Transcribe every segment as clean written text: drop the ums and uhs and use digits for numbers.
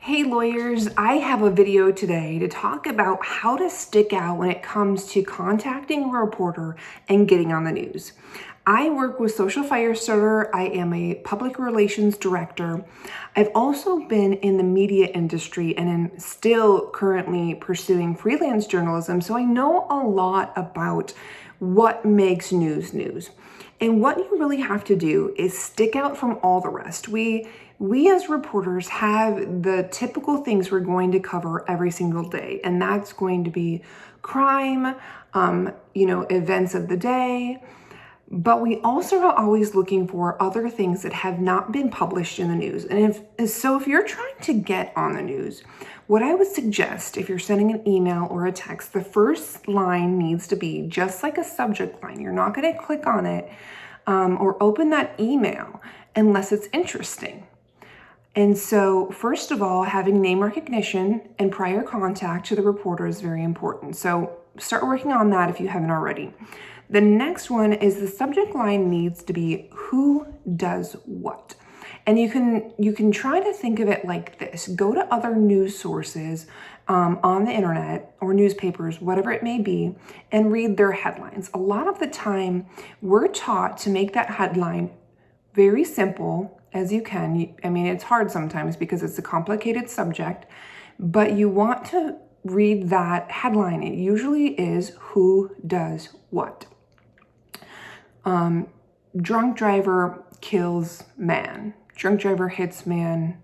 Hey lawyers, I have a video today to talk about how to stick out when it comes to contacting a reporter and getting on the news. I work with Social Firestarter. I am a public relations director. I've also been in the media industry and am still currently pursuing freelance journalism, so I know a lot about what makes news. And what you really have to do is stick out from all the rest. We as reporters have the typical things we're going to cover every single day, and that's going to be crime, events of the day. But we also are always looking for other things that have not been published in the news. And if you're trying to get on the news, what I would suggest if you're sending an email or a text, the first line needs to be just like a subject line. You're not going to click on it or open that email unless it's interesting. And so, first of all, having name recognition and prior contact to the reporter is very important. So start working on that if you haven't already. The next one is the subject line needs to be who does what. And you can try to think of it like this. Go to other news sources on the internet or newspapers, whatever it may be, and read their headlines. A lot of the time, we're taught to make that headline very simple as you can. I mean, it's hard sometimes because it's a complicated subject, but you want to read that headline. It usually is who does what. Drunk driver kills man. Drunk driver hits man,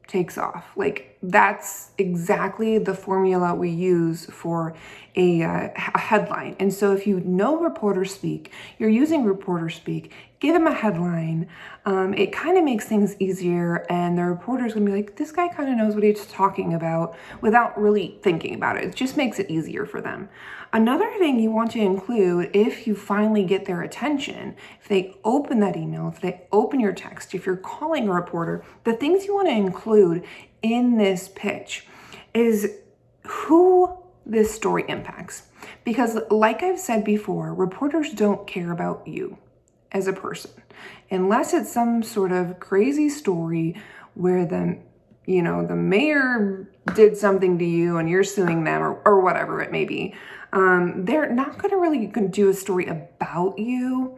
takes off. Like, that's exactly the formula we use for a headline. And so if you know reporter speak, you're using reporter speak, give them a headline. It kind of makes things easier, and the reporter's gonna be like, this guy kind of knows what he's talking about without really thinking about it. It just makes it easier for them. Another thing you want to include, if you finally get their attention, if they open that email, if they open your text, if you're calling a reporter, the things you want to include in this pitch is who this story impacts. Because like I've said before, reporters don't care about you as a person, unless it's some sort of crazy story where the mayor did something to you and you're suing them or whatever it may be. They're not going to really do a story about you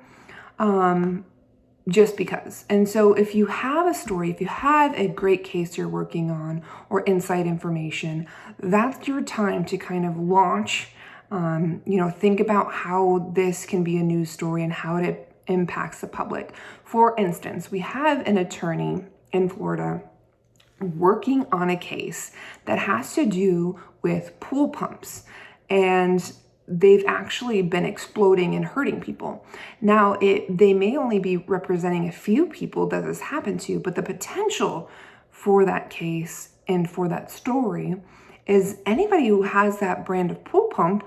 just because. And so if you have a story, if you have a great case you're working on or inside information, that's your time to kind of launch, think about how this can be a news story and how it impacts the public. For instance, we have an attorney in Florida working on a case that has to do with pool pumps, and they've actually been exploding and hurting people. Now, they may only be representing a few people that this happened to, but the potential for that case and for that story is anybody who has that brand of pool pump,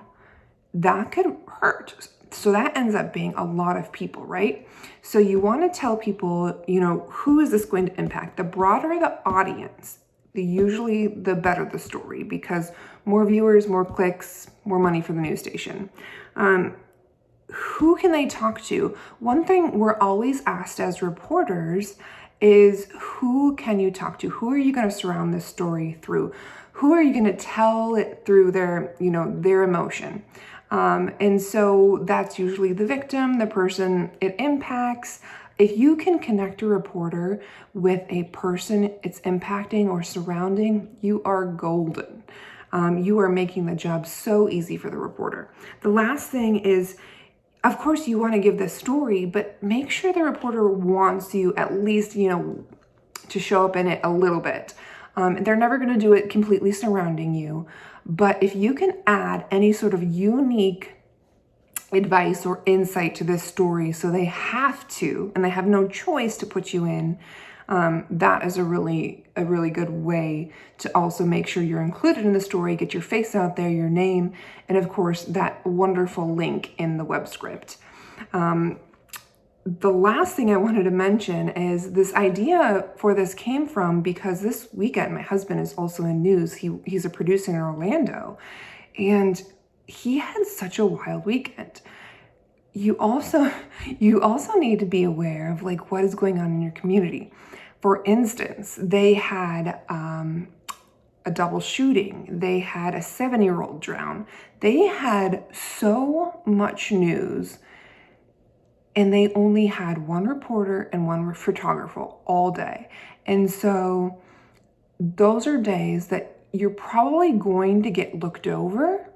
that could hurt. So that ends up being a lot of people, right? So you want to tell people, who is this going to impact? The broader the audience, usually the better the story, because more viewers, more clicks, more money for the news station. Who can they talk to? One thing we're always asked as reporters is, who can you talk to? Who are you going to surround this story through? Who are you going to tell it through their emotion? And so that's usually the victim, the person it impacts. If you can connect a reporter with a person it's impacting or surrounding, you are golden. You are making the job so easy for the reporter. The last thing is, of course, you want to give the story, but make sure the reporter wants you at least, to show up in it a little bit. They're never going to do it completely surrounding you. But if you can add any sort of unique advice or insight to this story, so they have to, and they have no choice to put you in, that is a really good way to also make sure you're included in the story, get your face out there, your name, and of course, that wonderful link in the web script. The last thing I wanted to mention is this idea for this came from because this weekend, my husband is also in news. He's a producer in Orlando, and he had such a wild weekend. You also need to be aware of what is going on in your community. For instance, they had a double shooting. They had a 7-year-old drown. They had so much news, and they only had one reporter and one photographer all day. And so those are days that you're probably going to get looked over.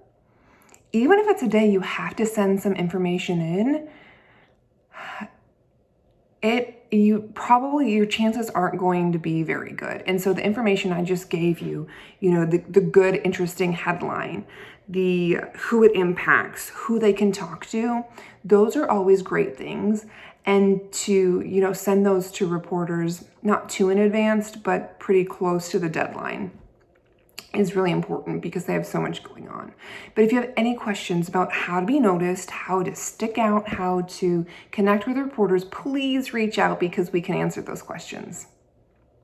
Even if it's a day you have to send some information in, your chances aren't going to be very good. And so the information I just gave you, the good, interesting headline, the who it impacts, who they can talk to, those are always great things. And to, send those to reporters, not too in advance, but pretty close to the deadline, is really important because they have so much going on. But if you have any questions about how to be noticed, how to stick out, how to connect with reporters, please reach out because we can answer those questions.